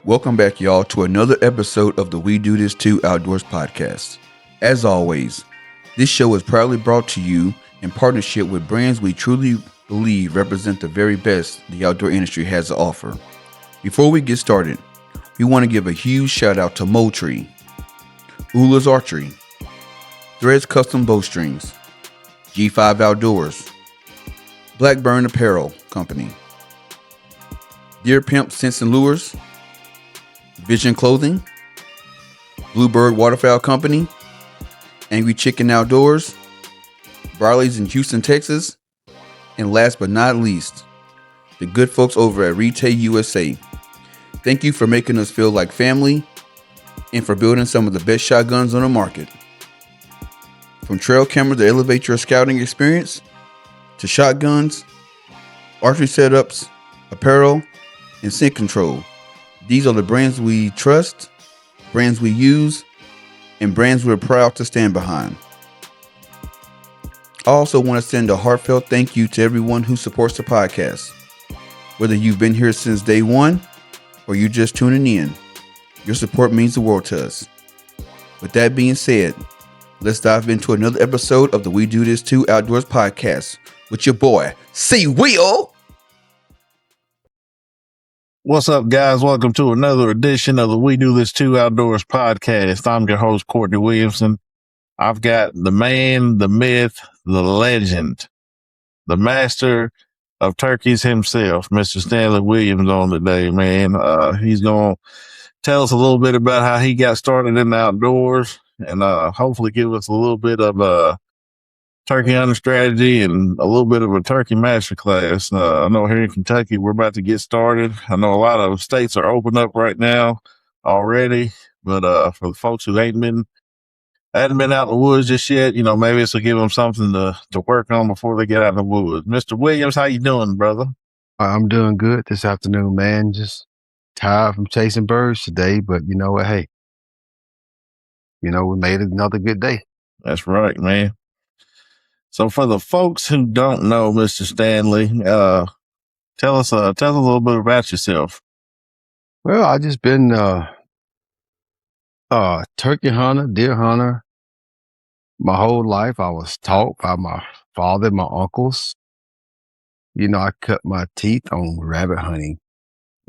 Welcome back, y'all, to another episode of the We Do This Too Outdoors podcast. As always, this show is proudly brought to you in partnership with brands we truly believe represent the very best the outdoor industry has to offer. Before we get started, we want to give a huge shout out to Moultrie, Ula's Archery, Threads Custom Bowstrings, G5 Outdoors, Blackburn Apparel Company, Deer Pimp Scents and Lures, Vision Clothing, Bluebird Waterfowl Company, Angry Chicken Outdoors, Barley's in Houston, Texas, and last but not least, the good folks over at Retail USA. Thank you for making us feel like family and for building some of the best shotguns on the market. From trail cameras to elevate your scouting experience, to shotguns, archery setups, apparel, and scent control. These are the brands we trust, brands we use, and brands we're proud to stand behind. I also want to send a heartfelt thank you to everyone who supports the podcast. Whether you've been here since day one or you're just tuning in, your support means the world to us. With that being said, let's dive into another episode of the We Do This Too Outdoors podcast with your boy, C. Will. What's up, guys? Welcome to another edition of the We Do This Too Outdoors podcast. I'm your host, Courtney Williamson. I've got the man, the myth, the legend, the master of turkeys himself, Mr. Stanley Wymbs, on today, man. He's going to tell us a little bit about how he got started in the outdoors and hopefully give us a little bit of turkey hunting strategy and a little bit of a turkey masterclass. I know here in Kentucky, we're about to get started. I know a lot of states are open up right now already, but for the folks who hadn't been out in the woods just yet, you know, maybe this will give them something to work on before they get out in the woods. Mr. Williams, how you doing, brother? I'm doing good this afternoon, man. Just tired from chasing birds today, but you know what? Hey, we made it another good day. That's right, man. So for the folks who don't know Mr. Stanley, tell us a little bit about yourself. Well, I just been turkey hunter, deer hunter my whole life. I was taught by my father and my uncles. You know, I cut my teeth on rabbit hunting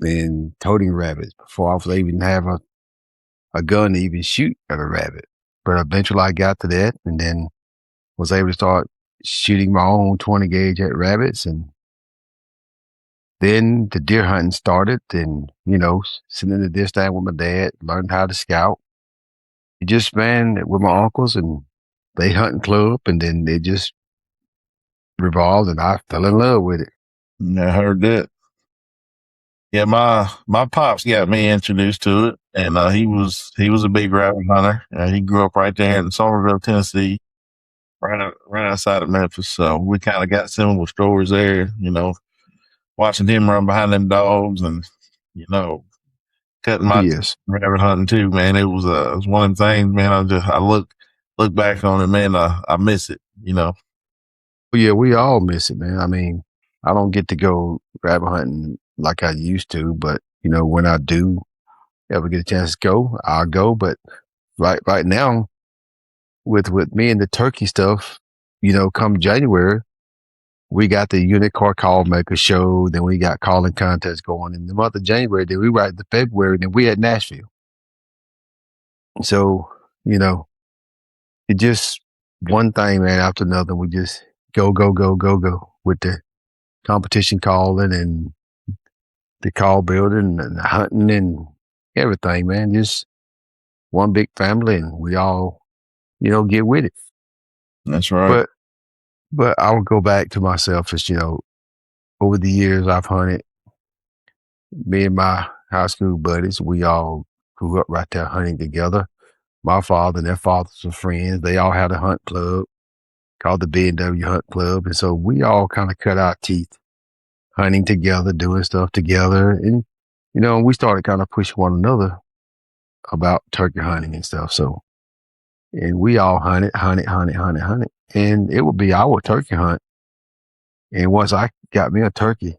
and toting rabbits before I was even have a gun to even shoot at a rabbit. But eventually I got to that and then was able to start shooting my own 20 gauge at rabbits. And then the deer hunting started and, sitting in the deer stand with my dad, learned how to scout. It just ran with my uncles and they hunting club, and then they just revolved and I fell in love with it. I heard that. Yeah, my pops got me introduced to it, and he was a big rabbit hunter. He grew up right there in Somerville, Tennessee, right outside of Memphis. So we kind of got similar stories there, watching him run behind them dogs and, cutting my rabbit hunting too, man. It was one of them things, man. I look back on it, man. I miss it, Well, yeah, we all miss it, man. I mean, I don't get to go rabbit hunting like I used to, but when I do ever get a chance to go, I'll go. But right now, with me and the turkey stuff, come January, we got the Unicorn Call Maker show. Then we got calling contests going in the month of January. Then we right to February. Then we at Nashville. So it just one thing, man, after another. We just go with the competition calling and the call building and the hunting and everything, man. Just one big family, and we all, get with it. That's right. But I would go back to myself as, over the years I've hunted. Me and my high school buddies, we all grew up right there hunting together. My father and their fathers were friends. They all had a hunt club called the B&W Hunt Club. And so we all kind of cut our teeth hunting together, doing stuff together. And, we started kind of pushing one another about turkey hunting and stuff. So, and we all hunted. And it would be our turkey hunt. And once I got me a turkey,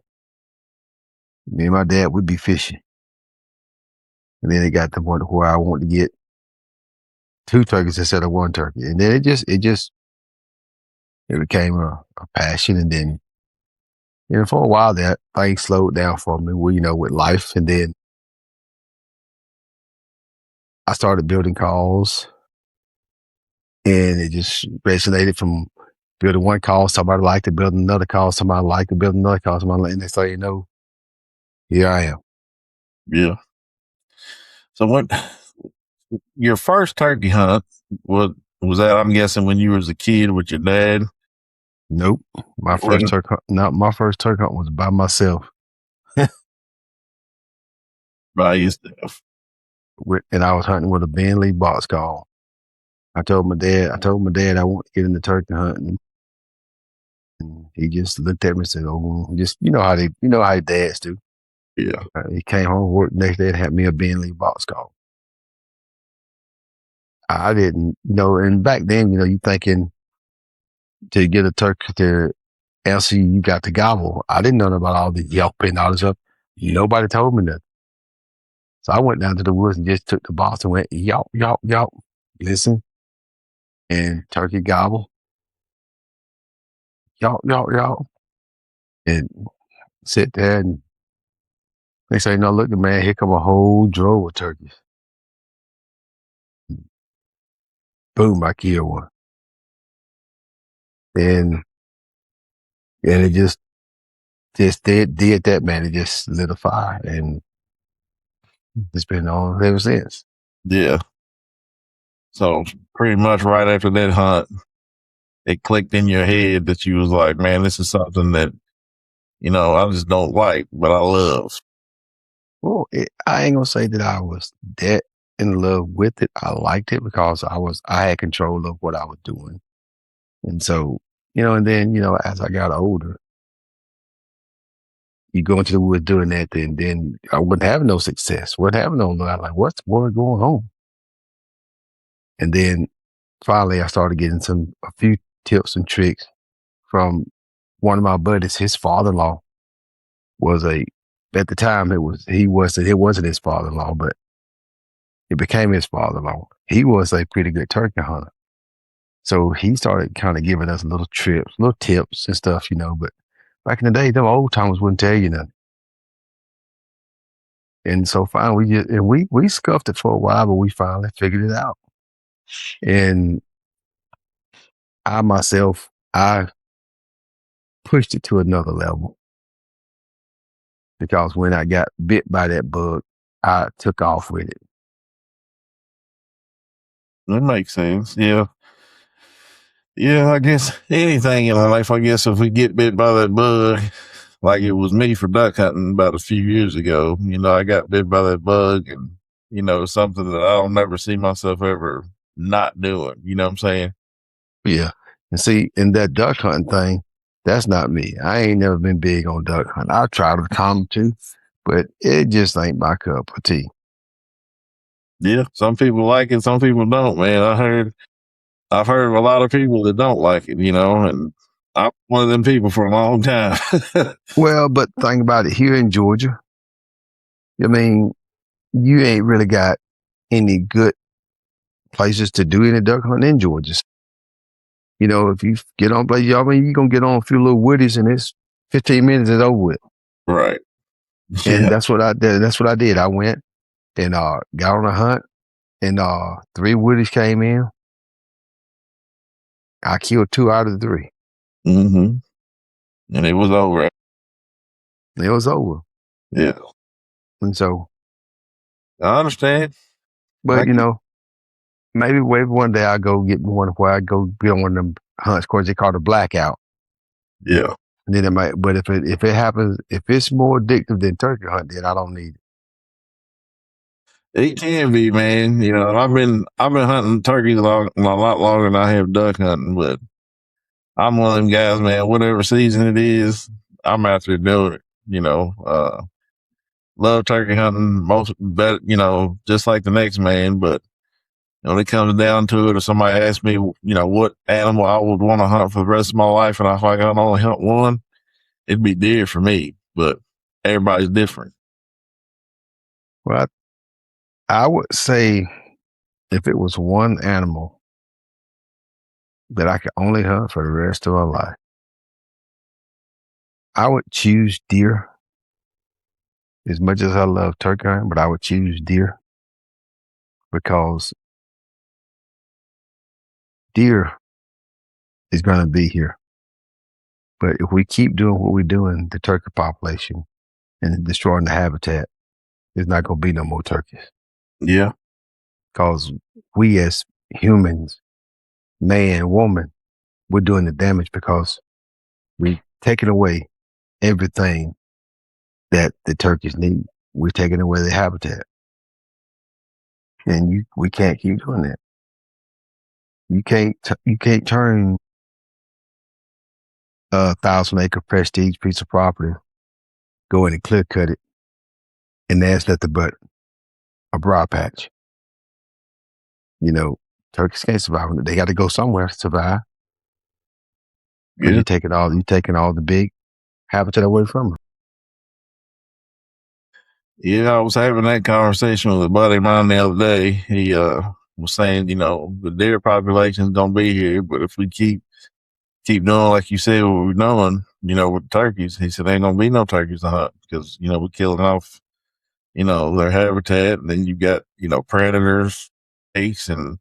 me and my dad would be fishing. And then it got to the point where I wanted to get 2 turkeys instead of 1 turkey. And then it became a passion. And then, for a while that things slowed down for me, with life. And then I started building calls, and it just resonated from building one call. Somebody liked to build another call. Somebody liked to build another call. And they say, here I am. Yeah. So what your first turkey hunt was that, I'm guessing, when you was a kid with your dad? Nope. My first turkey hunt was by myself. By yourself. And I was hunting with a Bentley box call. I told my dad I want to get into turkey hunting. And he just looked at me and said, "Oh, just how dads do." Yeah. He came home, worked next day, and had me a Bentley box call. I didn't, and back then, you thinking to get a turkey to answer you got to gobble. I didn't know about all the yelping and all this stuff. Nobody told me nothing. So I went down to the woods and just took the box and went yelp, yelp, yelp. Listen, and turkey gobble, yelp, yelp, yelp, and sit there and they say, "No, look, man, here come a whole drove of turkeys." Boom, I killed one. And it just did that, man. It just lit a fire, and it's been on ever since. Yeah. So pretty much right after that hunt, it clicked in your head that you was like, man, this is something that, I just don't like, but I love. Well, I ain't gonna say that I was that in love with it. I liked it because I had control of what I was doing. And so, and then, as I got older, you go into the woods doing that, then I wouldn't have no success. Wouldn't have no, I'm like, what's going on? And then finally I started getting a few tips and tricks from one of my buddies. His father-in-law was at the time it wasn't his father-in-law, but it became his father-in-law. He was a pretty good turkey hunter. So he started kind of giving us little tips and stuff, but back in the day, them old timers wouldn't tell you nothing. And so finally we scuffed it for a while, but we finally figured it out. And I pushed it to another level because when I got bit by that bug, I took off with it. That makes sense. Yeah. Yeah, I guess anything in life, I guess if we get bit by that bug, like it was me for duck hunting about a few years ago, I got bit by that bug, and, something that I'll never see myself ever not doing. You know what I'm saying? Yeah. And see, in that duck hunting thing, that's not me. I ain't never been big on duck hunting. I try to come to, but it just ain't my cup of tea. Yeah. Some people like it, some people don't, man. I've heard of a lot of people that don't like it, and I'm one of them people for a long time. Well, but think about it. Here in Georgia, I mean, you ain't really got any good places to do any duck hunting in Georgia. If you get on place, you're going to get on a few little woodies and it's 15 minutes is over with. Right. And Yeah. that's what I did. I went and got on a hunt, and 3 woodies came in. I killed 2 out of the 3. Mm-hmm. And it was over. It was over. Yeah. And so, I understand. but maybe one day I'll go get one where I go be on one of them hunts. Of course, they call it a blackout. Yeah. And then it might, but if it happens, if it's more addictive than turkey hunt, then I don't need it. It can be, man. I've been hunting turkeys a lot longer than I have duck hunting, but I'm one of them guys, man. Whatever season it is, I'm out there doing it. Love turkey hunting just like the next man. But when it comes down to it, if somebody asks me, what animal I would want to hunt for the rest of my life, and I feel like I can only hunt one, it'd be deer for me. But everybody's different. Well, I would say if it was one animal that I could only hunt for the rest of my life, I would choose deer. As much as I love turkey hunting, but I would choose deer because deer is going to be here. But if we keep doing what we're doing, the turkey population and destroying the habitat, there's not going to be no more turkeys. Yeah. Because we as humans, man, woman, we're doing the damage because we're taking away everything that the turkeys need. We're taking away their habitat. And we can't keep doing that. You can't turn a 1,000-acre prestige piece of property, go in and clear cut it, and that's nothing but a briar patch. You know, turkeys can't survive. They got to go somewhere to survive. Because Yeah. you're taking all the big habitat away from them. Yeah, I was having that conversation with a buddy of mine the other day. He was saying, the deer population's gonna be here, but if we keep doing like you said what we're doing, with turkeys, he said ain't gonna be no turkeys to hunt because we're killing off, their habitat, and then you got predators, apes, and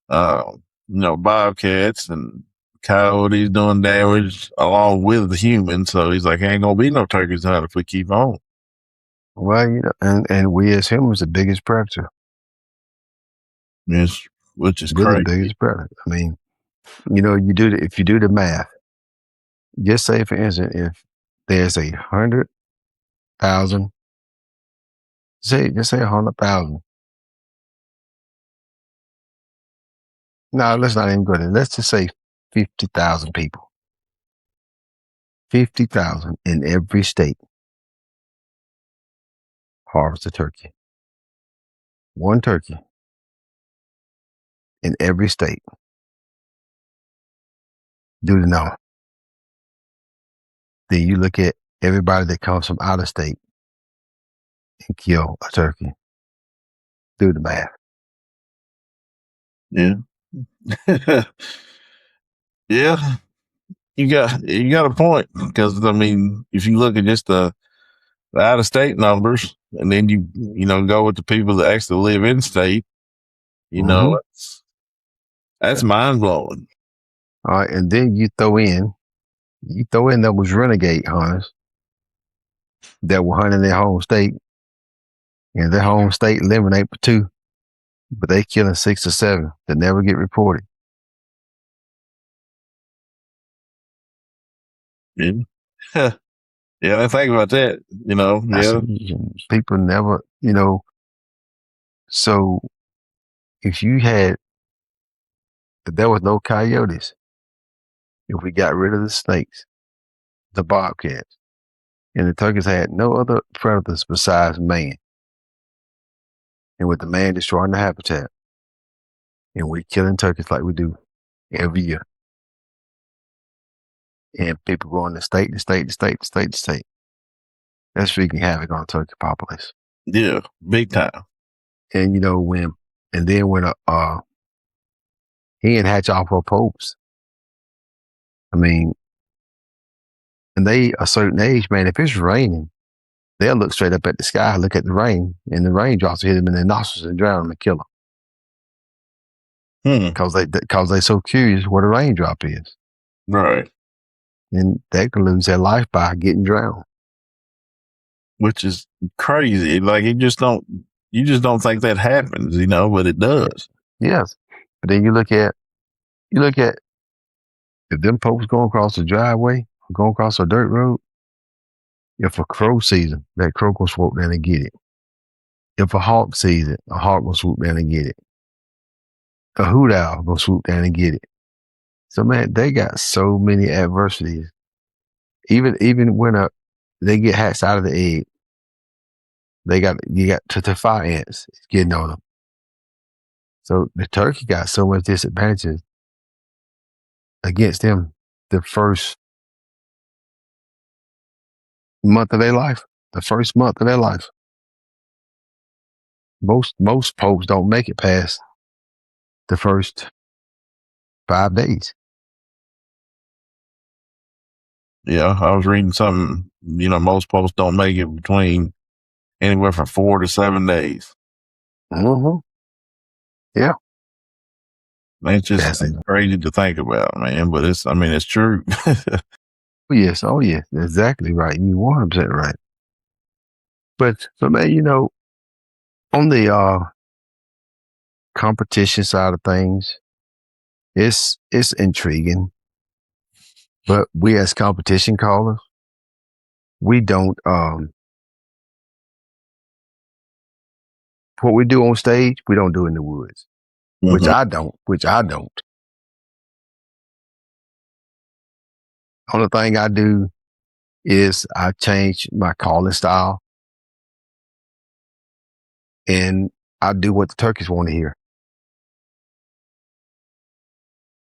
bobcats and coyotes doing damage along with the humans. So he's like, ain't gonna be no turkeys to hunt if we keep on. Well, and we as humans, the biggest predator. Yes, which is We're the crazy. biggest predator. I mean, if you do the math, just say for instance, if there's 100,000, just say 100,000. No, let's not even go there. Let's just say 50,000 people. 50,000 in every state harvest a turkey. One turkey in every state. Do the number. Then you look at everybody that comes from out of state and kill a turkey. Do the math. Yeah. Yeah. You got a point because I mean, if you look at just the out of state numbers and then you go with the people that actually live in state, Mhm. that's mind blowing. All right, and then you throw in those renegade hunters that were hunting their home state, and their home state eliminate for two, but they killing 6 or 7 that never get reported. Yeah. Yeah, I think about that, yeah. People never, so if if there was no coyotes, if we got rid of the snakes, the bobcats, and the turkeys had no other predators besides man, and with the man destroying the habitat, and we killing turkeys like we do every year, and people going to state to state to state to state to state, that's wreaking havoc on the turkey population. Yeah, big time. And when a hen hatch off her posts, I mean, and they a certain age, man, if it's raining, they'll look straight up at the sky, look at the rain, and the raindrops will hit them in their nostrils and drown them and kill them. Because they so curious what a raindrop is. Right. And they can lose their life by getting drowned. Which is crazy. Like you just don't think that happens, but it does. Yes. But then you look at if them folks going across the driveway, going across a dirt road, if a crow sees them, that crow will swoop down and get it. If a hawk sees it, a hawk will swoop down and get it. A hoot owl will swoop down and get it. So man, they got so many adversities. Even when they get hatched out of the egg, you got to fire ants getting on them. So the turkey got so much disadvantages against them the first month of their life. The first month of their life. Most folks don't make it past the first 5 days. Yeah, I was reading something. Most folks don't make it between anywhere from 4 to 7 days. Mm-hmm. Yeah, It's just that's it. crazy to think about, man. But it's true. Oh yes, exactly right. You 100% right. But man, on the competition side of things, it's intriguing. But we as competition callers, we don't what we do on stage, we don't do in the woods. Which I don't. Only thing I do is I change my calling style and I do what the turkeys want to hear.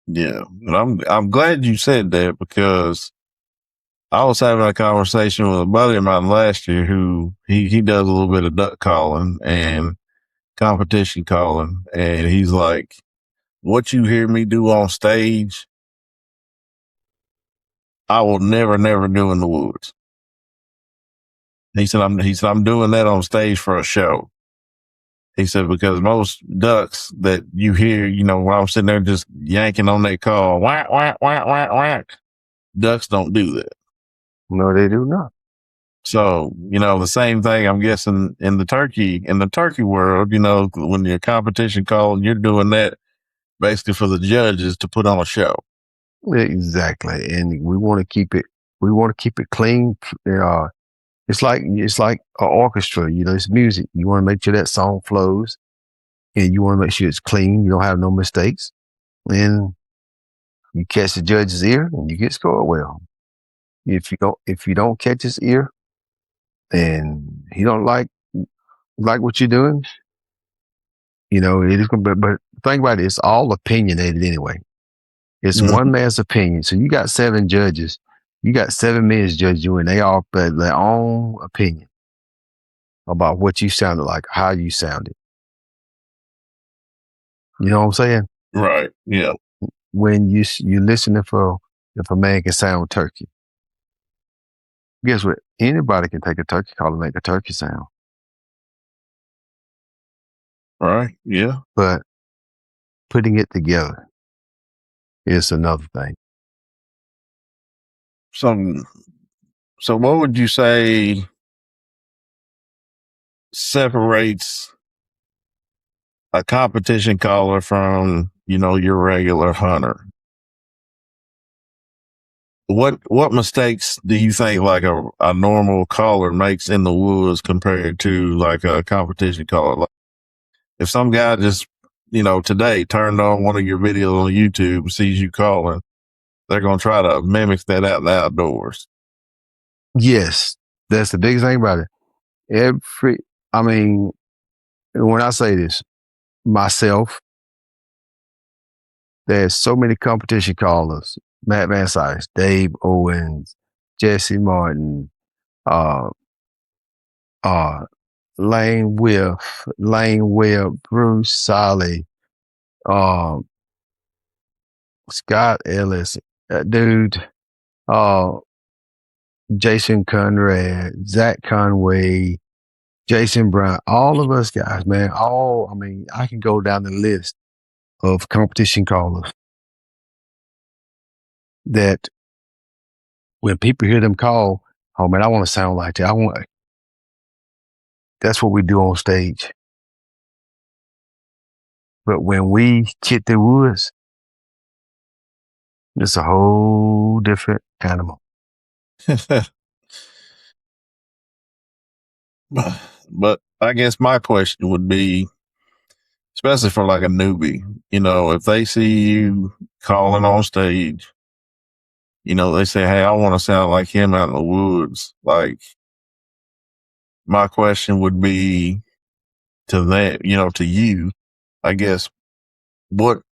Yeah, and I'm glad you said that, because I was having a conversation with a buddy of mine last year who he does a little bit of duck calling and competition calling, and he's like, "What you hear me do on stage, I will never do in the woods." He said, I'm doing that on stage for a show." He said, because most ducks that you hear, when I'm sitting there just yanking on that call, whack, whack, whack, whack, whack, ducks don't do that. No, they do not. So, the same thing, I'm guessing, in the turkey world, when you're competition call, you're doing that basically for the judges to put on a show. Exactly. And we want to keep it clean. It's like an orchestra, it's music. You want to make sure that song flows and you want to make sure it's clean. You don't have no mistakes. And you catch the judge's ear and you get scored well. If you don't catch his ear and he don't like what you're doing, it is going to be, but think about it, it's all opinionated anyway. It's one man's opinion. So you got 7 judges. You got 7 men judge you, and they all have their own opinion about what you sounded like, how you sounded. You know what I'm saying? Right. Yeah. When you listening for if a man can sound turkey, guess what? Anybody can take a turkey call and make a turkey sound. Right. Yeah. But putting it together is another thing. So what would you say separates a competition caller from, your regular hunter? What mistakes do you think like a normal caller makes in the woods compared to like a competition caller? Like if some guy just, today turned on one of your videos on YouTube and sees you calling, they're going to try to mimic that out in the outdoors. Yes, that's the biggest thing about it. When I say this, myself, there's so many competition callers: Matt Van Sykes, Dave Owens, Jesse Martin, uh, Lane Webb, Bruce Solly, uh, Scott Ellis, dude, uh, Jason Conrad, Zach Conway, Jason Brown, all of us guys, man. I can go down the list of competition callers that when people hear them call, oh man, I want to sound like that. That's what we do on stage. But when we hit the woods, it's a whole different animal. But I guess my question would be, especially for like a newbie, if they see you calling on stage, they say, "Hey, I want to sound like him out in the woods." Like, my question would be to that, to you, I guess, what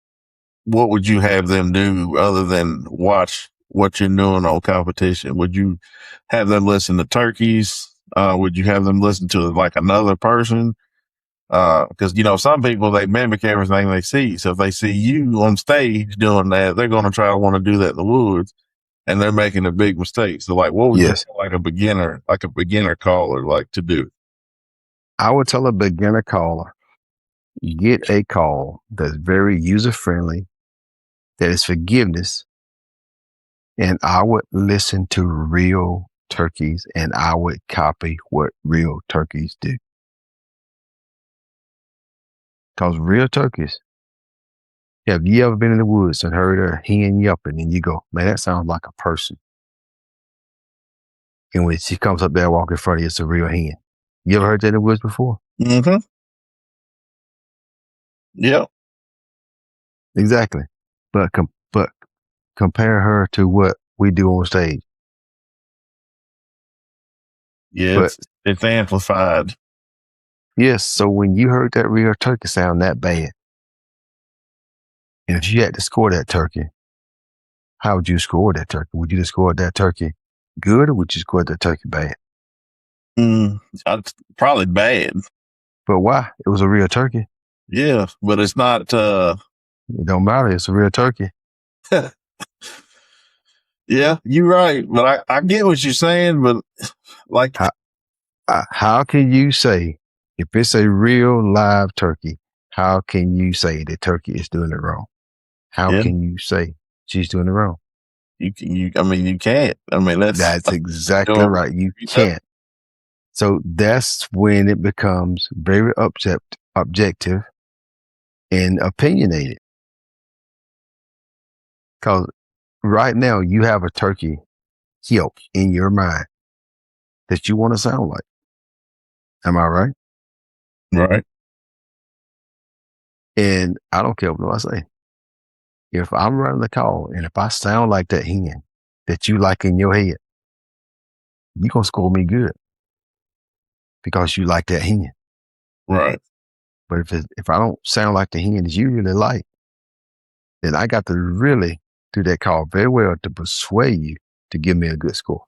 would you have them do other than watch what you're doing on competition? Would you have them listen to turkeys? Would you have them listen to like another person? Because some people, they mimic everything they see. So if they see you on stage doing that, they're going to try to want to do that in the woods, and they're making a big mistake. So like, what would you Yes. tell like a beginner caller like to do? I would tell a beginner caller, get a call that's very user friendly, that is forgiveness, and I would listen to real turkeys and I would copy what real turkeys do. Because real turkeys, have you ever been in the woods and heard a hen yelping and you go, man, that sounds like a person? And when she comes up there walking in front of you, it's a real hen. You ever heard that in the woods before? Mm-hmm. Yep. Exactly. But compare her to what we do on stage. Yeah, But it's amplified. yes, so when you heard that real turkey sound that bad, and if you had to score that turkey, how would you score that turkey? Would you score that turkey good or would you score that turkey bad? Probably bad. But why? It was a real turkey. Yeah, but it's not. It don't matter. It's a real turkey. Yeah, you're right. But I get what you're saying. But like, How can you say, if it's a real live turkey, how can you say the turkey is doing it wrong? How yeah, can you say she's doing it wrong? you can't. I mean, That's exactly right. You can't. So that's when it becomes very objective and opinionated. Because right now you have a turkey yelp in your mind that you want to sound like. Am I right? Right. And I don't care what I say. If I'm running the call and if I sound like that hen that you like in your head, you're going to score me good because you like that hen. Right. But if I don't sound like the hen that you really like, then I got to really do that call very well to persuade you to give me a good score.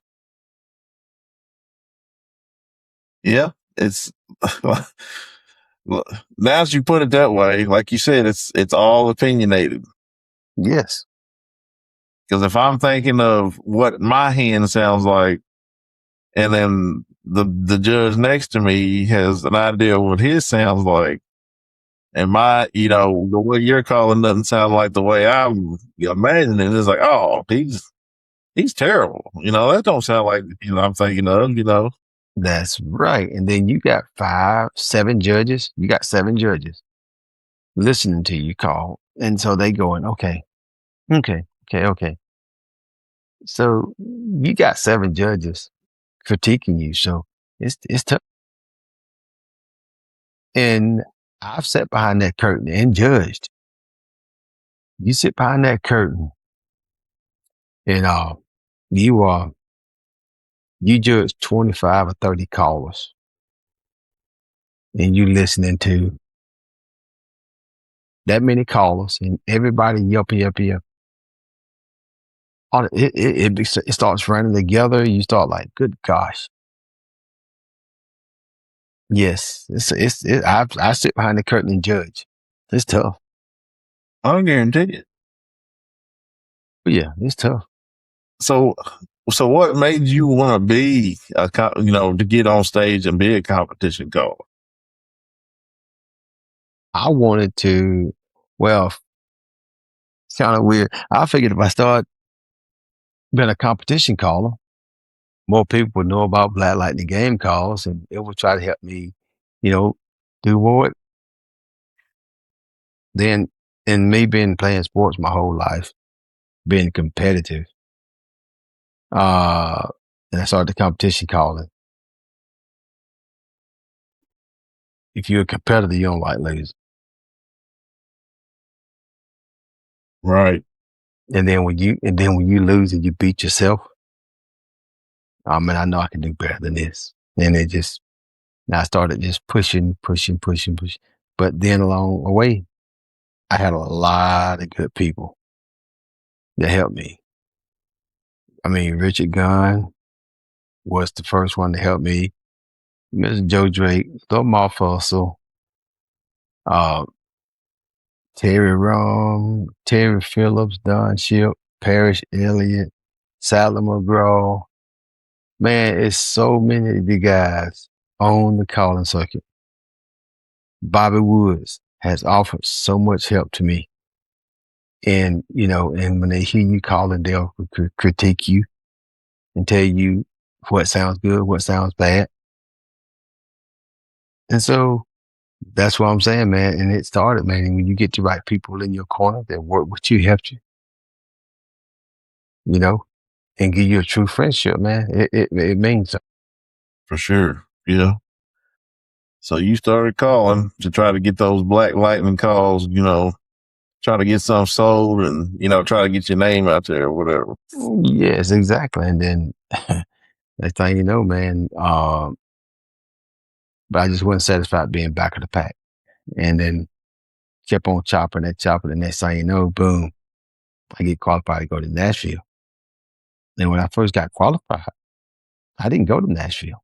Yeah, it's now as you put it that way, like you said, it's all opinionated. Yes. Because if I'm thinking of what my hen sounds like, and then the judge next to me has an idea of what his sounds like, and the way you're calling doesn't sound like the way I'm imagining, it's like, oh, he's terrible. That don't sound like I'm thinking of. That's right. And then you got 7 judges. You got 7 judges listening to you call. And so they going, okay. So you got 7 judges critiquing you. So it's tough. And I've sat behind that curtain and judged. You sit behind that curtain and you judge 25 or 30 callers and you listening to that many callers and everybody yelp. It starts running together. You start like, good gosh. Yes, I sit behind the curtain and judge. It's tough. I guarantee it. But yeah, it's tough. So what made you want to be to get on stage and be a competition caller? I wanted to, well, it's kind of weird. I figured if I start being a competition caller, more people would know about Black Lightning game calls and it would try to help me, do more. Then, and me being playing sports my whole life, being competitive, and I started the competition calling. If you're a competitor, you don't like losing. Right. And then when you lose and you beat yourself, oh man, I know I can do better than this. And I started just pushing. But then along the way, I had a lot of good people that helped me. I mean, Richard Gunn was the first one to help me. Mr. Joe Drake, Little Moth Fussell, Uh, Terry Phillips, Don Ship, Parrish Elliott, Sally McGraw. Man, it's so many of the guys on the calling circuit. Bobby Woods has offered so much help to me. And, and when they hear you calling, they'll critique you and tell you what sounds good, what sounds bad. And so that's what I'm saying, man. And it started, man. And when you get the right people in your corner that work with you, help you, and give you a true friendship, man, it means something. For sure. Yeah. So you started calling to try to get those black lightning calls, try to get some sold and, try to get your name out there or whatever. Yes, exactly. And then next thing you know, man, but I just wasn't satisfied being back of the pack. And then kept on chopping. The next thing you know, boom, I get qualified to go to Nashville. And when I first got qualified, I didn't go to Nashville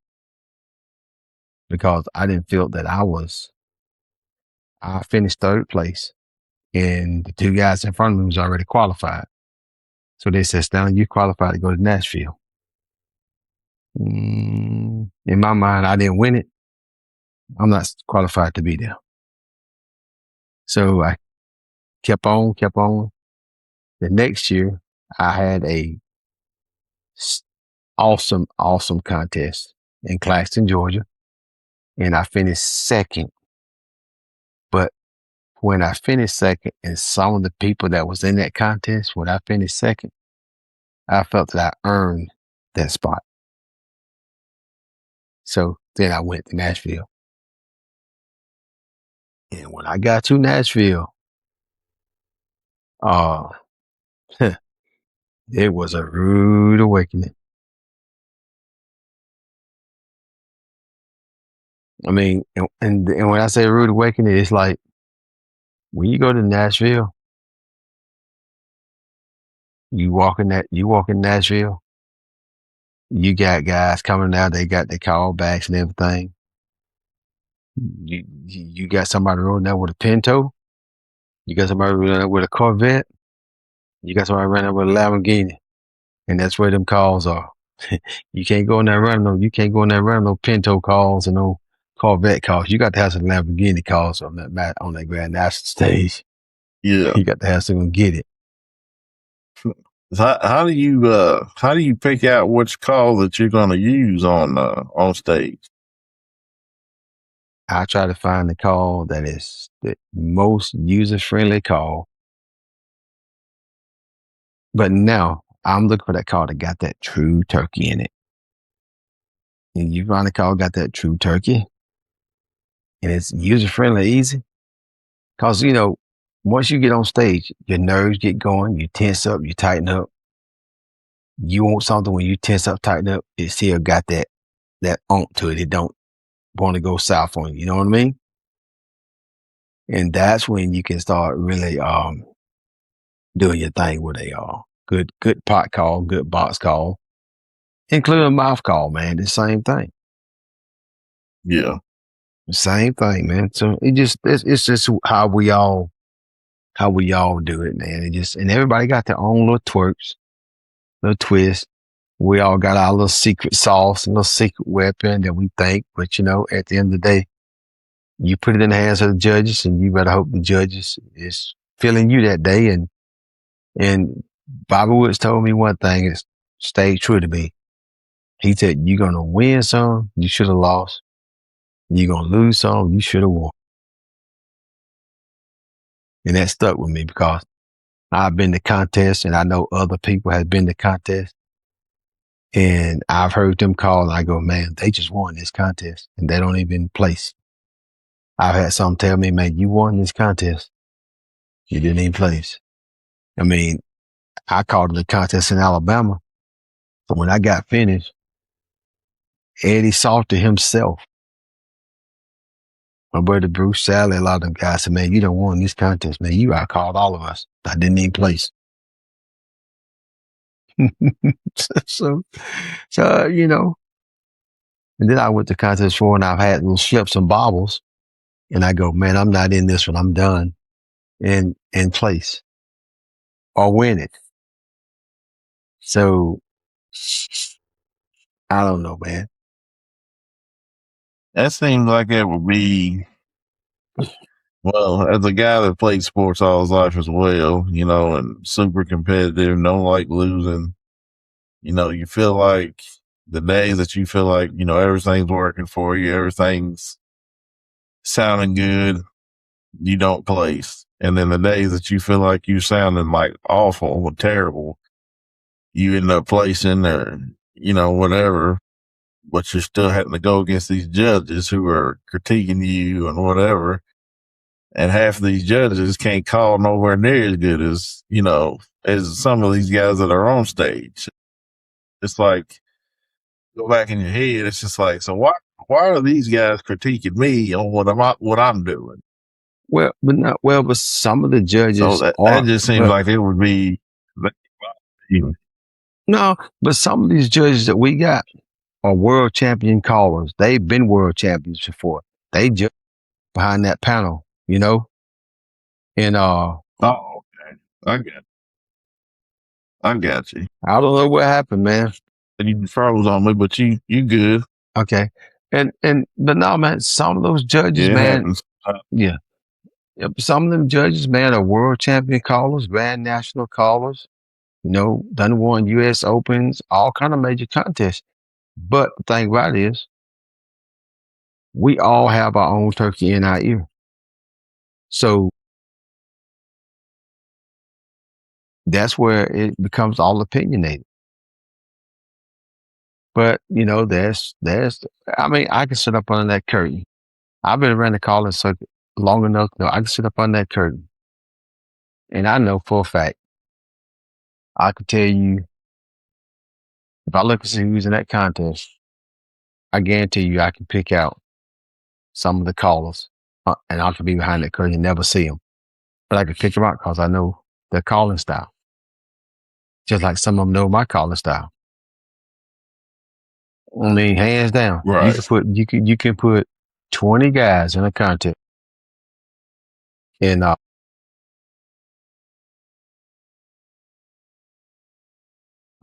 because I didn't feel that I finished third place and the two guys in front of me was already qualified. So they said, Stanley, you qualified to go to Nashville. In my mind, I didn't win it. I'm not qualified to be there. So I kept on. The next year, I had a awesome contest in Claxton, Georgia. And I finished second. But when I finished second and some of the people that was in that contest, when I finished second, I felt that I earned that spot. So then I went to Nashville. And when I got to Nashville, it was a rude awakening. I mean, and when I say rude awakening, it's like when you go to Nashville, you walk in Nashville, you got guys coming out, they got their callbacks and everything. You got somebody rolling out with a Pinto, you got somebody rolling out with a Corvette, you got somebody running out with a Lamborghini, and that's where them calls are. You can't go in there running no Pinto calls and no Corvette calls. You got to have some Lamborghini calls on that Grand National stage. Yeah. You got to have someone get it. How do you pick out which call that you're going to use on stage? I try to find the call that is the most user-friendly call. But now I'm looking for that call that got that true turkey in it. And you find a call got that true turkey and it's user-friendly, easy. Cause once you get on stage, your nerves get going, you tense up, you tighten up. You want something when you tense up, tighten up, it still got that oomph to it. It don't want to go south on you. You know what I mean? And that's when you can start really doing your thing with a good pot call, good box call, including a mouth call, man. The same thing. Yeah. The same thing, man. So it's just how we all do it, man. And everybody got their own little twerks, little twists. We all got our little secret sauce and little secret weapon that we think, but at the end of the day, you put it in the hands of the judges and you better hope the judges is feeling you that day. And Bobby Woods told me one thing is stayed true to me. He said, you're going to win some, you should have lost. You're going to lose some, you should have won. And that stuck with me because I've been to contests and I know other people have been to contests. And I've heard them call and I go, man, they just won this contest and they don't even place. I've had some tell me, man, you won this contest. You didn't even place. I mean, I called it a contest in Alabama. But when I got finished, Eddie Salter himself, my brother Bruce Sally, a lot of them guys said, man, you don't won this contest, man. You outcalled all of us. I didn't even place. so, and then I went to contest 4 and I've had little slips and bobbles and I go, man, I'm not in this one. I'm done, and place or win it. So I don't know, man. That seems like it would be, well, as a guy that played sports all his life as well, and super competitive, don't like losing, you feel like the days that you feel like, everything's working for you, everything's sounding good, you don't place. And then the days that you feel like you sounding like awful or terrible, you end up placing or, whatever, but you're still having to go against these judges who are critiquing you and whatever. And half of these judges can't call nowhere near as good as some of these guys that are on stage. It's like, go back in your head. It's just like, so why are these guys critiquing me on what I'm doing? Well, but some of the judges So that just seems like it would be. No, but some of these judges that we got are world champion callers. They've been world champions before. They judge behind that panel, and Oh, okay, I got you. I don't know what happened, man. You froze on me, but you good. Okay, but no, man. Some of those judges, man. Yeah. Some of them judges, man, are world champion callers, grand national callers. Done won U.S. Opens, all kind of major contests. But the thing about it is, we all have our own turkey in our ear. So that's where it becomes all opinionated. But, I mean, I can sit up under that curtain. I've been around the calling circuit long enough to know I can sit up under that curtain. And I know for a fact, I can tell you, if I look and see who's in that contest, I guarantee you I can pick out some of the callers, and I could be behind that curtain and never see them. But I could pick them out because I know their calling style. Just like some of them know my calling style. I mean, hands down, Right. You can put 20 guys in a contest, and are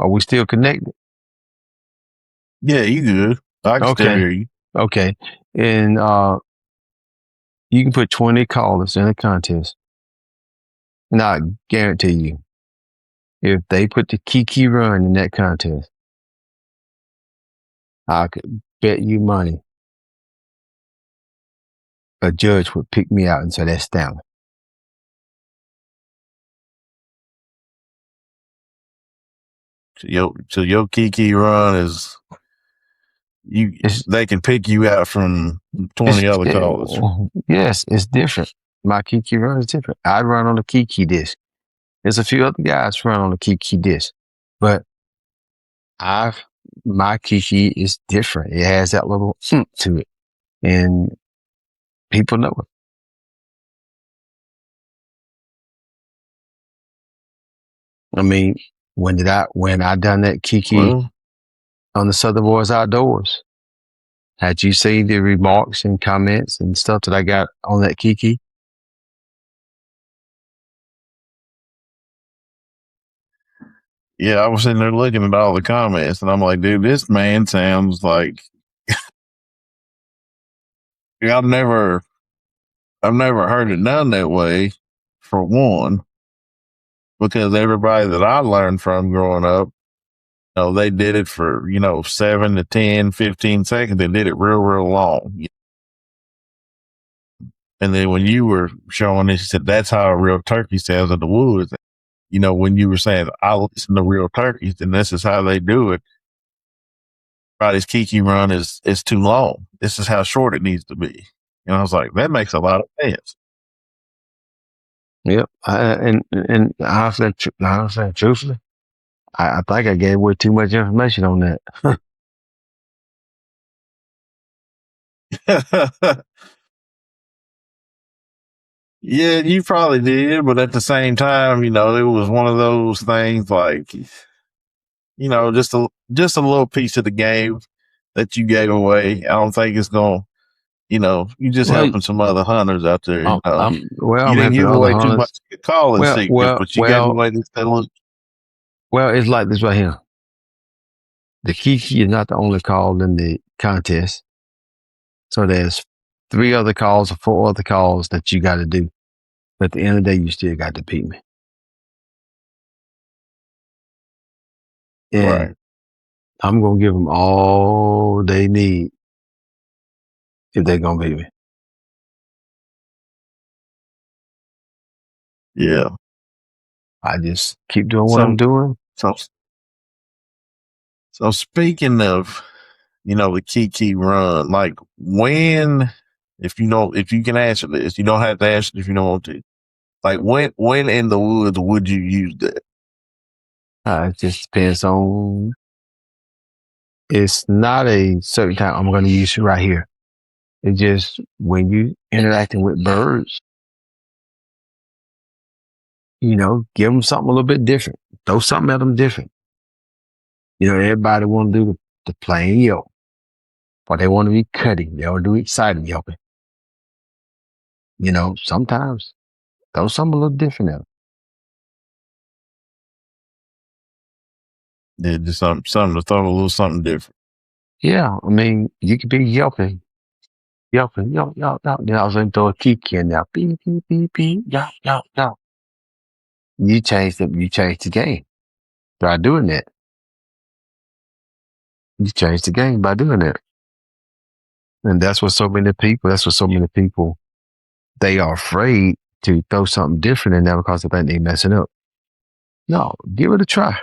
we still connected? Yeah, you good. I can still hear you. Okay, and you can put 20 callers in a contest, and I guarantee you, if they put the Kiki run in that contest, I could bet you money a judge would pick me out and say that's Stanley. So your Kiki run is they can pick you out from 20 other callers. Yes, it's different. My Kiki run is different. I run on the Kiki disc. There's a few other guys run on the Kiki disc, but my Kiki is different. It has that little to it, and people know it. I mean, when I done that Kiki on the Southern Boys Outdoors, had you seen the remarks and comments and stuff that I got on that Kiki? Yeah, I was sitting there looking at all the comments, and I'm like, dude, this man sounds like I've never heard it done that way, for one, because everybody that I learned from growing up, they did it for, 7 to 10, 15 seconds. They did it real, real long. And then when you were showing this, you said that's how a real turkey sounds in the woods. When you were saying, I listen to real turkeys, and this is how they do it. Everybody's Kiki run is too long. This is how short it needs to be. And I was like, that makes a lot of sense. Yep. And honestly, truthfully, I think I gave away too much information on that. Yeah, you probably did, but at the same time, it was one of those things like, just a little piece of the game that you gave away. I don't think it's going to, you just Well, helping some other hunters out there. I'm You didn't helping give other away too much hunters. of your calling Well, secrets, well, but you gave well, away this. Look, well. It's like this right here. The Kiki is not the only call in the contest. So there's 3 other calls or 4 other calls that you got to do. But at the end of the day, you still got to beat me. And right? I'm gonna give them all they need if they're gonna beat me. Yeah. I just keep doing what I'm So, doing. so, so speaking of, the Kiki run, like when, if you can answer this, you don't have to answer it if you don't want to. Like when in the woods would you use that? It just depends on. It's not a certain time I'm gonna use it right here. It's just when you interacting with birds, give them something a little bit different. Throw something at them different. Everybody want to do the plain yelp, but they want to be cutting. They don't do exciting yelping. Sometimes throw something a little different at them. Yeah, just something to throw a little something different. Yeah, I mean, you could be yelping, yelp, yelp. Then I was going to throw a kiki in there. Beep, beep, beep, beep, yelp, yelp, yelp. You change the game by doing that. You change the game by doing that. And that's what so many people, they are afraid to throw something different in there because they think they're messing up. No, give it a try.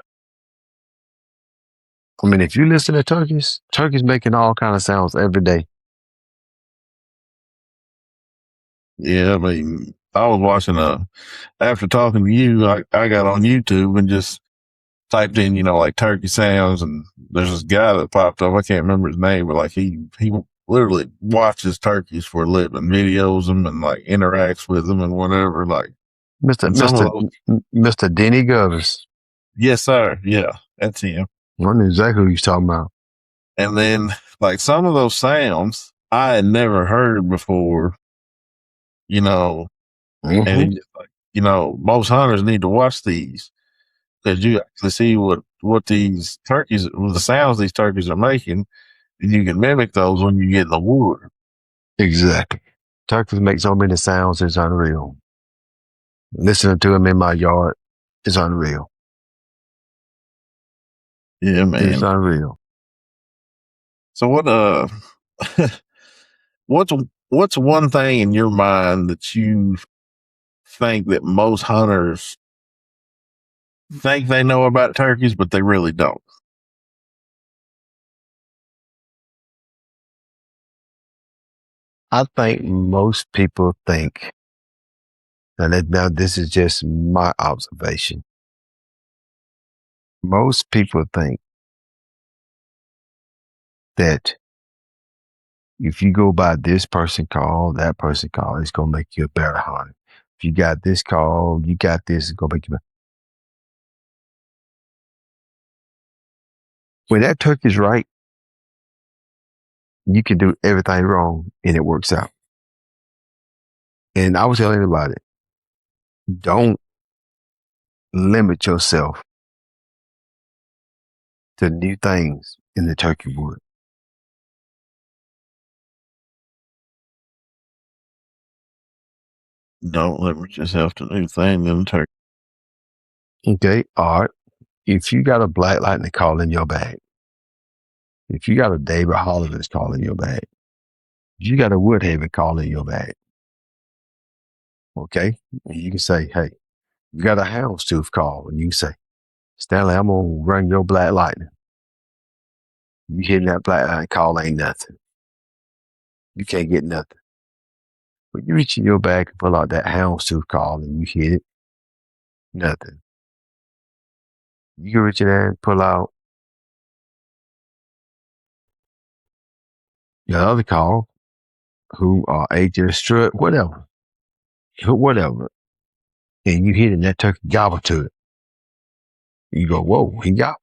I mean, if you listen to turkeys making all kind of sounds every day. Yeah, I mean, I was watching after talking to you, I got on YouTube and just typed in, like turkey sounds, and there's this guy that popped up. I can't remember his name, but like he literally watches turkeys for a living, videos them, and like interacts with them and whatever. Like, Mr. and some of Mr. those, Mr. Denny Govers. yes, sir, yeah, that's him. I knew exactly who he's talking about. And then like some of those sounds I had never heard before, Mm-hmm. and it's like, most hunters need to watch these because you actually see what these turkeys, the sounds these turkeys are making, and you can mimic those when you get in the wood. Exactly. Turkeys make so many sounds, it's unreal. Listening to them in my yard is unreal. Yeah, man. It's unreal. So what's one thing in your mind that you think that most hunters think they know about turkeys, but they really don't? I think most people think, now this is just my observation. Most people think that if you go by this person call, that person call, it's going to make you a better hunter. If you got this call, you got this, it's going to make you better. When that turkey's right, you can do everything wrong and it works out. And I was telling everybody, don't limit yourself to new things in the turkey wood. Don't limit yourself to new things in the turkey. Okay, all right. If you got a black lightning call in your bag, if you got a David Holliver's call in your bag, if you got a Woodhaven call in your bag, okay, and you can say, hey, you got a houndstooth call, and you can say, Stanley, I'm gonna run your black lightning. You hitting that black lightning call ain't nothing. You can't get nothing. But you reach in your bag and pull out that houndstooth call and you hit it, nothing. You can reach in there and pull out your other call, who are AJ Strut, whatever, and you hit it and that turkey gobble to it. You go, whoa, he got.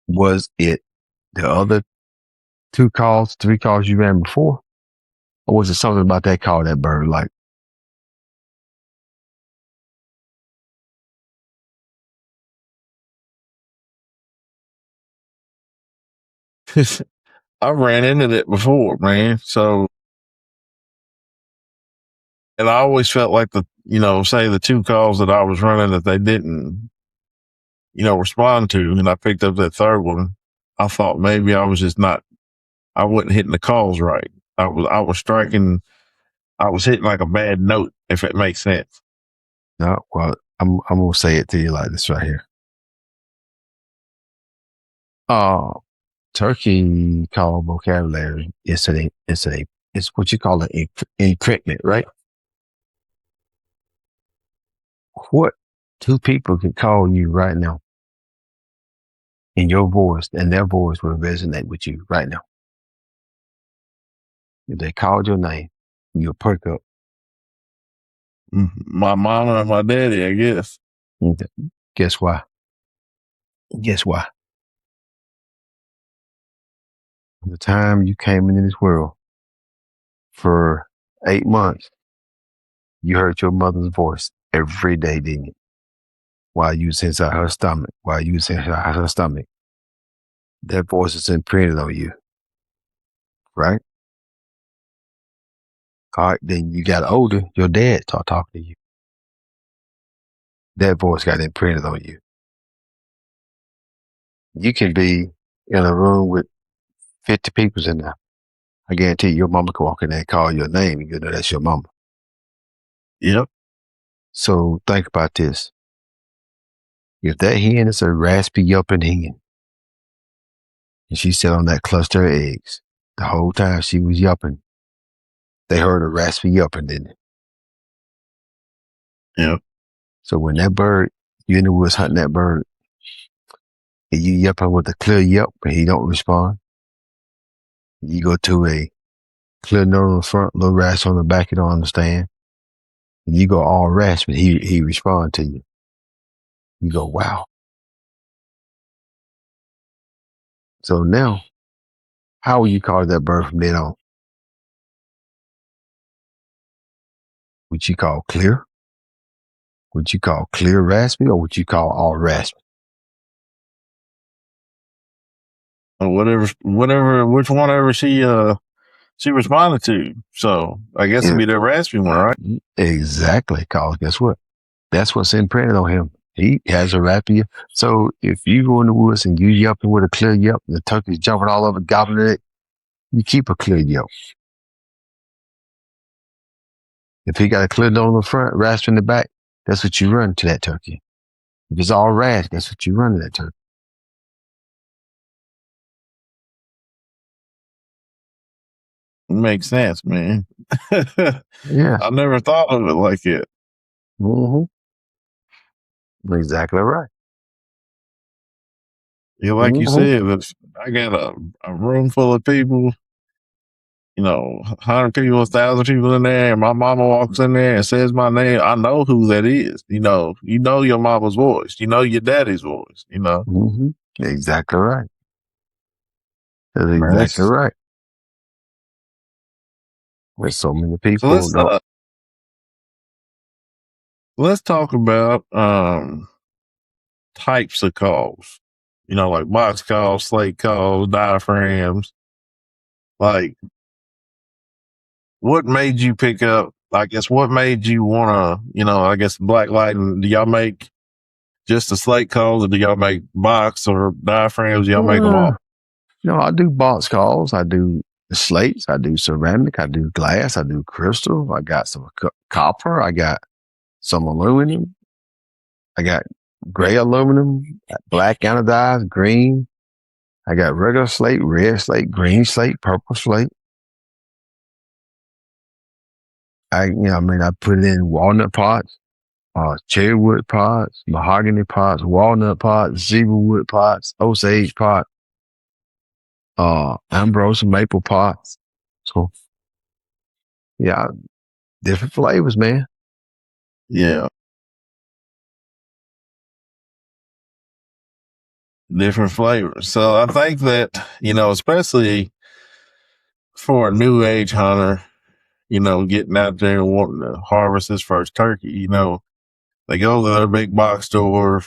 Was it the other 2 calls, 3 calls you ran before? Or was it something about that call that bird like? I ran into that before, man. So, and I always felt like say the 2 calls that I was running that they didn't, respond to, and I picked up that third one. I thought maybe I was just not, I wasn't hitting the calls right. I was striking, I was hitting like a bad note, if it makes sense. No, well, I'm gonna say it to you like this right here. Turkey call vocabulary is it's what you call an increment, right? What 2 people can call you right now in your voice, and their voice will resonate with you right now. If they called your name, you'll perk up. My mama and my daddy, I guess. Guess why? Guess why? The time you came into this world, for 8 months, you heard your mother's voice every day, didn't you? While you was inside her stomach, that voice is imprinted on you, right? All right, then you got older, your dad started talking to you. That voice got imprinted on you. You can be in a room with 50 people in there. I guarantee your mama can walk in there and call your name, and you know that's your mama. Yep. So think about this. If that hen is a raspy yelping hen, and she sat on that cluster of eggs, the whole time she was yelping, they heard a raspy yelping, didn't they? Yep. So when that bird, you in the woods hunting that bird, and you yelping with a clear yelp, and he don't respond, you go to a clear note on the front, little rasp on the back, you don't understand, and you go all rasp, and he respond to you. You go, wow. So now, how will you call that bird from then on? Would you call clear? Would you call clear raspy, or would you call all raspy? Or whatever, which one ever she responded to. So I guess it'd be the raspy one, right? Exactly. Cause guess what? That's what's imprinted on him. He has a raspy. So if you go in the woods and you yelping with a clear yelp, and the turkey's jumping all over, gobbling it, you keep a clear yelp. If he got a clear note on the front, rasp in the back, that's what you run to that turkey. If it's all rasp, that's what you run to that turkey. Makes sense, man. Yeah. I never thought of it like it. Mm-hmm. Exactly right. Yeah, like you said, if I got a room full of people, 100 people, 1,000 people in there, and my mama walks in there and says my name, I know who that is. You know your mama's voice. You know your daddy's voice. Mm-hmm. Exactly right. That's exactly right. With so many people. So let's talk about types of calls. Like box calls, slate calls, diaphragms. Like, what made you pick up? I guess what made you want to? I guess black lighting. Do y'all make just the slate calls, or do y'all make box or diaphragms? Do y'all make them all? No, I do box calls. I do slates. I do ceramic. I do glass. I do crystal. I got some copper. I got some aluminum. I got gray aluminum, black anodized, green. I got regular slate, red slate, green slate, purple slate. I put it in walnut pots, cherry wood pots, mahogany pots, walnut pots, zebra wood pots, Osage pot, Ambrose maple pots. So, yeah, different flavors, man. Yeah. Different flavors. So I think that, especially for a new age hunter, getting out there and wanting to harvest his first turkey, they go to their big box store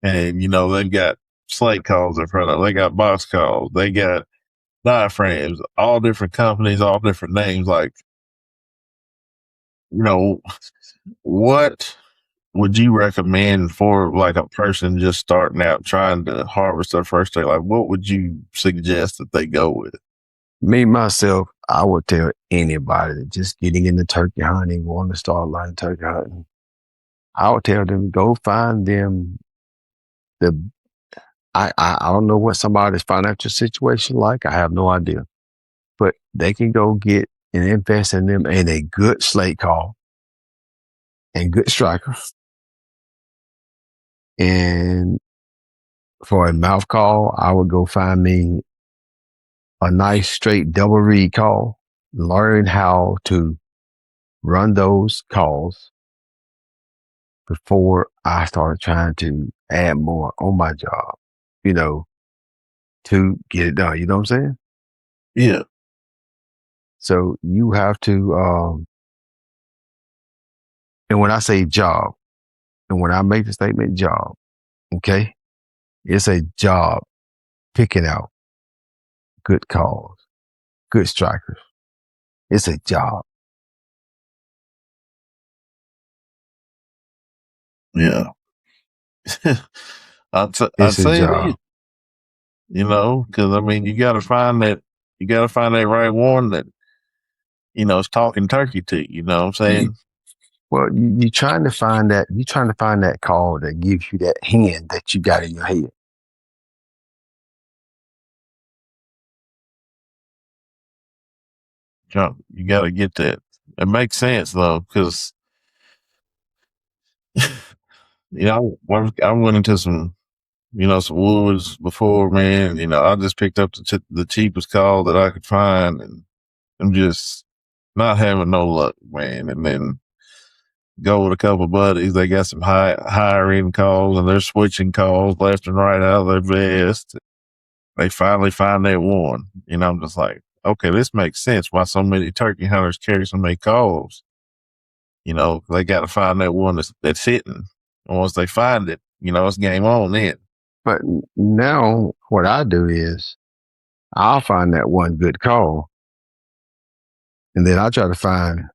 and, they've got slate calls in front of them. They got box calls. They got diaphragms, all different companies, all different names. Like, what would you recommend for like a person just starting out trying to harvest their first turkey? Like, what would you suggest that they go with? Me, myself, I would tell anybody that just getting into turkey hunting, wanting to start learning turkey hunting, I would tell them, go find them the, I don't know what somebody's financial situation like. I have no idea, but they can go get and invest in them in a good slate call and good striker. And for a mouth call, I would go find me a nice straight double reed call, learn how to run those calls before I started trying to add more on my job, to get it done. You know what I'm saying? Yeah. So you have to, and when I say job, and when I make the statement job, okay, it's a job picking out good calls, good strikers. It's a job. Yeah. I'd It's a say it is, job. because I mean, you got to find that right one that, is talking turkey to you. You know what I'm saying? Well, you're trying to find that call that gives you that hand that you got in your head. You got to get that. It makes sense though, because I went into some woods before, man. I just picked up the cheapest call that I could find, and I'm just not having no luck, man. And then go with a couple of buddies. They got some higher end calls, and they're switching calls left and right out of their vest. They finally find that one. I'm just like, okay, this makes sense why so many turkey hunters carry so many calls. They got to find that one that's hitting. And once they find it, it's game on then. But now what I do is I'll find that one good call, and then I try to find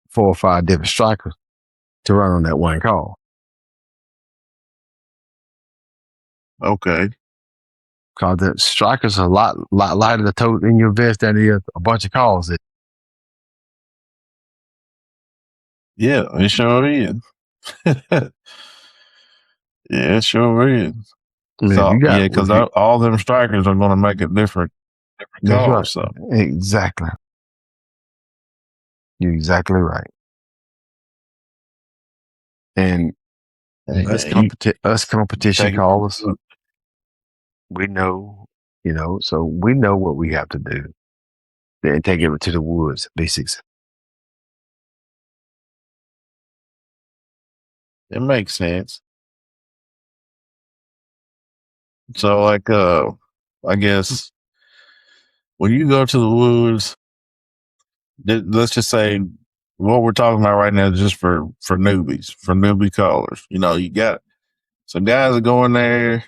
4 or 5 different strikers to run on that one call. Okay. Because the strikers are a lot lighter to tote in your vest than a bunch of calls. Yeah, it sure is. Yeah, it sure is. I mean, So yeah, because all them strikers are going to make a different that's call. right. So Exactly. You're exactly right. And us competition callers, we know, so we know what we have to do and take it to the woods, basics. it makes sense. So like, I guess when you go to the woods, let's just say what we're talking about right now is just for newbies, for newbie callers. You got some guys that go in there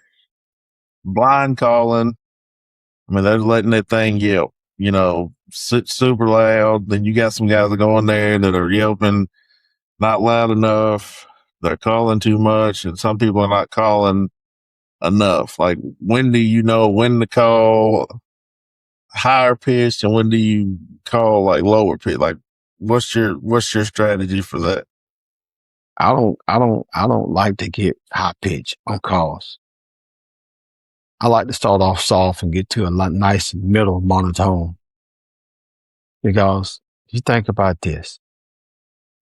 blind calling. I mean, they're letting that thing yelp, super loud. Then you got some guys that go in there that are yelping not loud enough. They're calling too much, and some people are not calling enough. Like, when do you know when to call higher pitched and when do you call like lower pitch? Like, what's your strategy for that? I don't like to get high pitch on calls. I like to start off soft and get to a nice middle monotone. Because you think about this,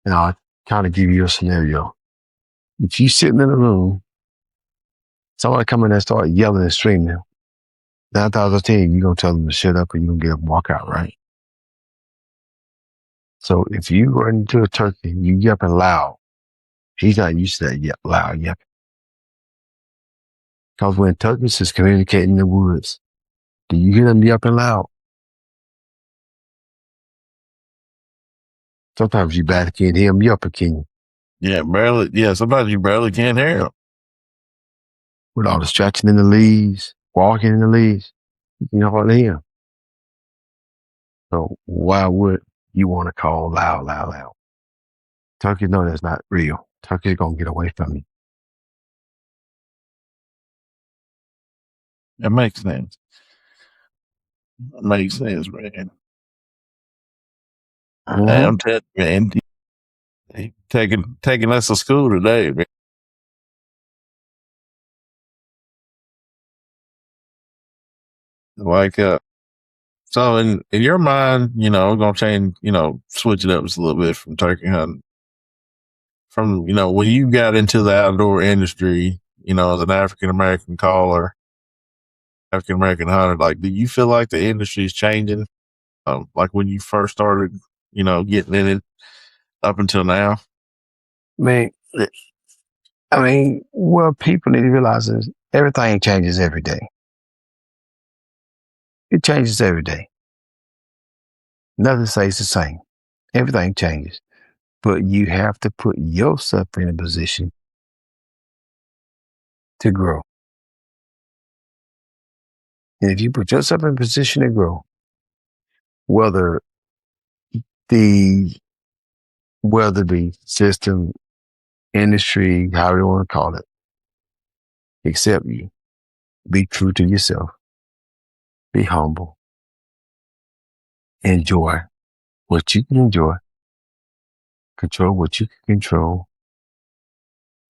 and I'll kind of give you a scenario. If you sitting in a room, somebody come in there and start yelling and screaming, 9 times out of 10, you're going to tell them to shut up and you're going to get them walk out, right? So if you run into a turkey and you yelping loud, he's not used to that loud yelping. Because when turkeys is communicating in the woods, do you hear them yelping loud? Sometimes you barely can't hear them yelping, can you? Yeah, barely. Yeah, sometimes you barely can't hear them. With all the stretching in the leaves, walking in the leaves, you can hardly hear 'em. So why would you want to call loud, loud, loud? Turkeys know that's not real. Turkeys gonna get away from you. It makes sense. It makes sense, man. Hey, I'm telling you, man, he taking us to school today, man. Like, so in your mind, we're gonna change, switch it up just a little bit from turkey hunting. From when you got into the outdoor industry, as an African American caller, African American hunter, like, do you feel like the industry is changing? Like when you first started, getting in it up until now. Man, what people need to realize is everything changes every day. It changes every day. Nothing stays the same. Everything changes. But you have to put yourself in a position to grow. And if you put yourself in a position to grow, whether the system, industry, however you want to call it, accept you, be true to yourself, be humble, enjoy what you can enjoy, control what you can control.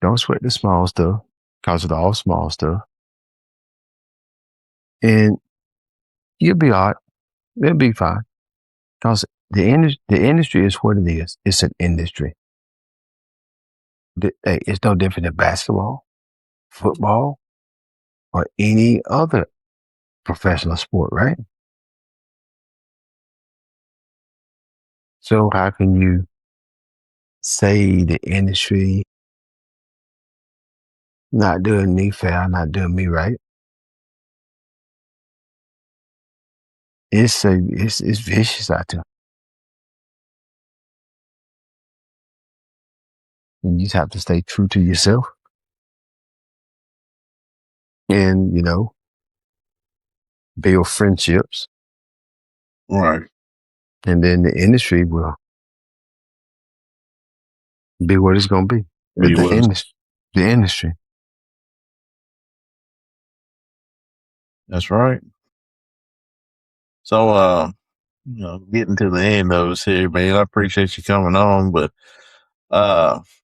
Don't sweat the small stuff, because it's all small stuff. And you'll be all right. It'll be fine. Because the industry is what it is. It's an industry. Hey, it's no different than basketball, football, or any other professional sport, right? So how can you say the industry not doing me fair, not doing me right? It's vicious out there. You just have to stay true to yourself, and build friendships, Right. and then the industry will be what it's going to be. Be what The industry. That's right. So, getting to the end of us here, man. I appreciate you coming on, but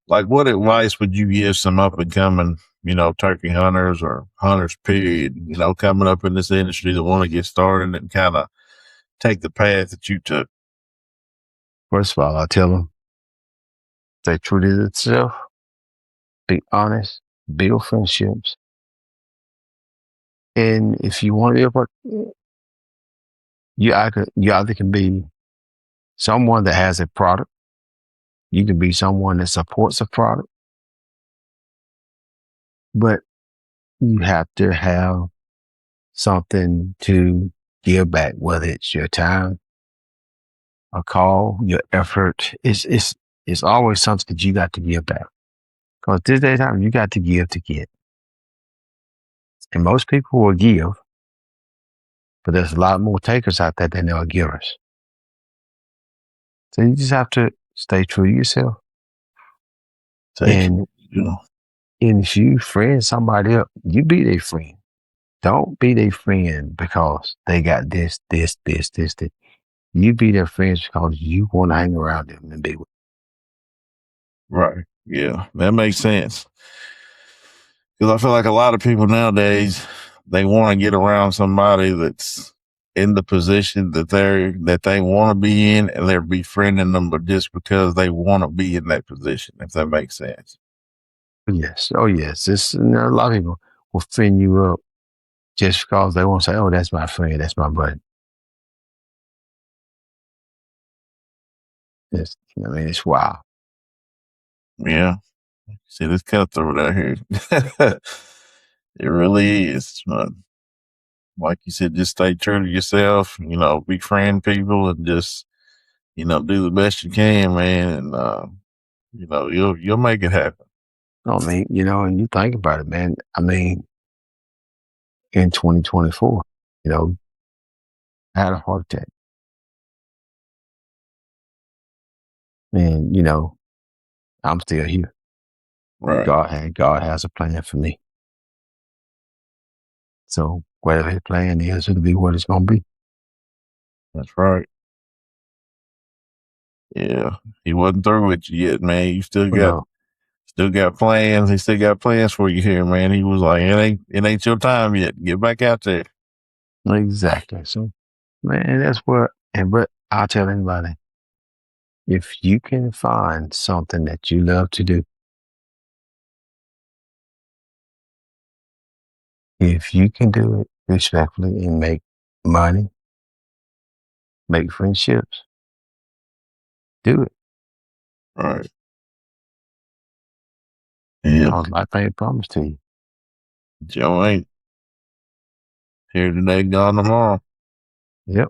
like, what advice would you give some up and coming, turkey hunters or hunters, period, coming up in this industry that want to get started and kind of take the path that you took? First of all, I tell them, stay true to itself, be honest, build friendships. And if you want to be a part, you either can be someone that has a product, you can be someone that supports a product, but you have to have something to give back, whether it's your time, a call, your effort. It's always something that you got to give back. Because this day time, you got to give to get. And most people will give, but there's a lot more takers out there than there are givers. So you just have to stay true to yourself. And if you friend somebody up, you be their friend. Don't be their friend because they got this. You be their friends because you want to hang around them and be with them. Right. Yeah, that makes sense. Because I feel like a lot of people nowadays, they want to get around somebody that's in the position that they want to be in, and they're befriending them, but just because they want to be in that position, if that makes sense. Yes. Oh, yes. A lot of people will friend you up just because they won't say, "Oh, that's my friend, that's my buddy." It's wild. Yeah. See, this cutthroat out here. It really is. Like you said, just stay true to yourself, befriend people and just do the best you can, man, and you'll make it happen. I mean, and you think about it, man. I mean, in 2024, I had a heart attack. And, I'm still here. Right. God has a plan for me. So whatever his plan is, it'll be what it's gonna be. That's right. Yeah. He wasn't through with you yet, man. You still got plans. He still got plans for you here, man. He was like, it ain't your time yet. Get back out there. Exactly. So, man, but I'll tell anybody, if you can find something that you love to do, if you can do it respectfully and make money, make friendships, do it. Right. Yeah. I ain't promised to you. Joe ain't here today, gone tomorrow. Yep.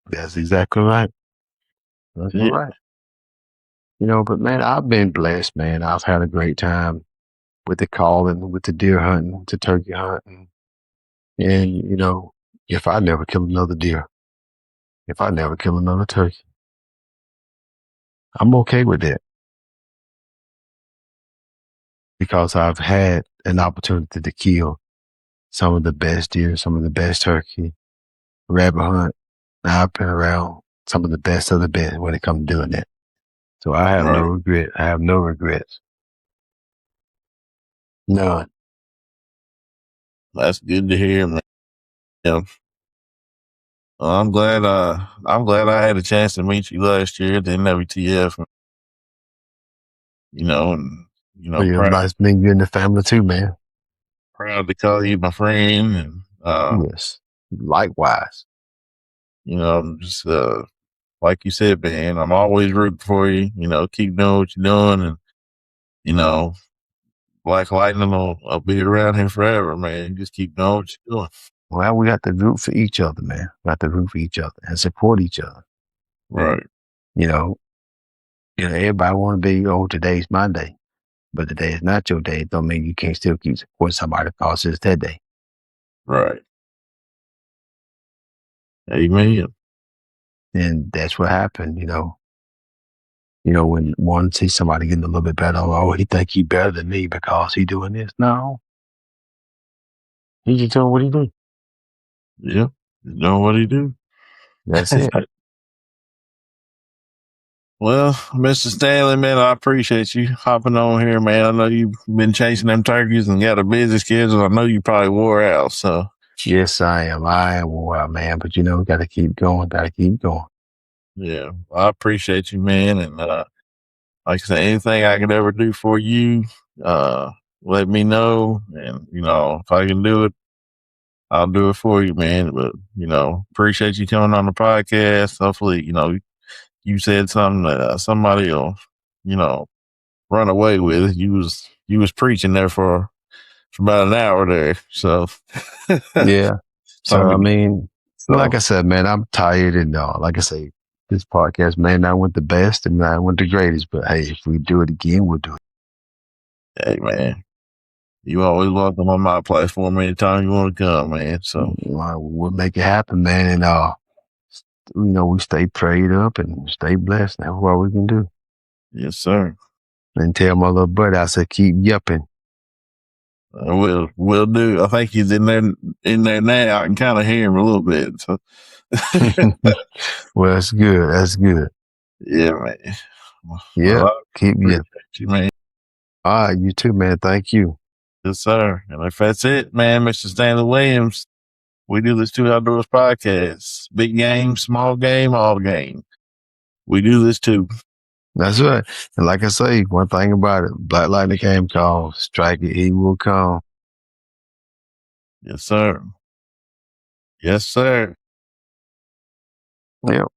That's exactly right. That's Yeah. right. But man, I've been blessed, man. I've had a great time with the calling, with the deer hunting, with the turkey hunting. And, if I never kill another deer, if I never kill another turkey, I'm okay with that because I've had an opportunity to kill some of the best deer, some of the best turkey, rabbit hunt. I've been around some of the best of the best when it comes to doing that. So I have no Right. regret. I have no regrets. None. That's good to hear, man. Yeah. Well, I'm glad I had a chance to meet you last year at the NWTF. But it's Proud nice meeting you in the family too, man. to call you my friend, and Yes. Likewise. I'm just like you said, man, I'm always rooting for you. Keep doing what you're doing, and you know, Black Lightning will be around here forever, man. Just keep doing what you're doing. Well, we got to root for each other, man. We got to root for each other and support each other. Right. You know, everybody want to be, today's my day. But today is not your day. It don't mean you can't still keep supporting somebody because it's their day. Right. Amen. And that's what happened, when one sees somebody getting a little bit better, he think he better than me because he doing this. No. He just doing what he do. Yeah. You know what he do. That's it. Well, Mr. Stanley, man, I appreciate you hopping on here, man. I know you've been chasing them turkeys and got a busy schedule. I know you probably wore out, so. Yes, I am. I am wore out, man. But gotta keep going. Gotta keep going. Yeah, I appreciate you, man. And like I said, anything I can ever do for you, let me know. And if I can do it, I'll do it for you, man. But appreciate you coming on the podcast. Hopefully, you said something that somebody will, run away with. You was preaching there for about an hour there. So Yeah. So, I mean, like so I said, man, I'm tired. And like I say, this podcast may not want the best and not want the greatest. But hey, if we do it again, we'll do it. hey, man, you always welcome on my platform anytime you want to come, man. So We'll make it happen, man. And, we stay prayed up and stay blessed. That's what we can do. yes, sir. And tell my little buddy, I said, keep yupping. Will do. I think he's in there now. I can kind of hear him a little bit. So Well, that's good. That's good. yeah, man. Yeah. Well, Keep yupping. you, man. All right. You too, man. Thank you. Yes, sir. And if that's it, man, Mr. Stanley Wymbs, we do this Two Outdoors podcast. Big game, small game, all game. We do this too. That's right. And like I say, one thing about it, Black Lightning came call, strike it, he will come. Yes, sir. Yes, sir. Yep.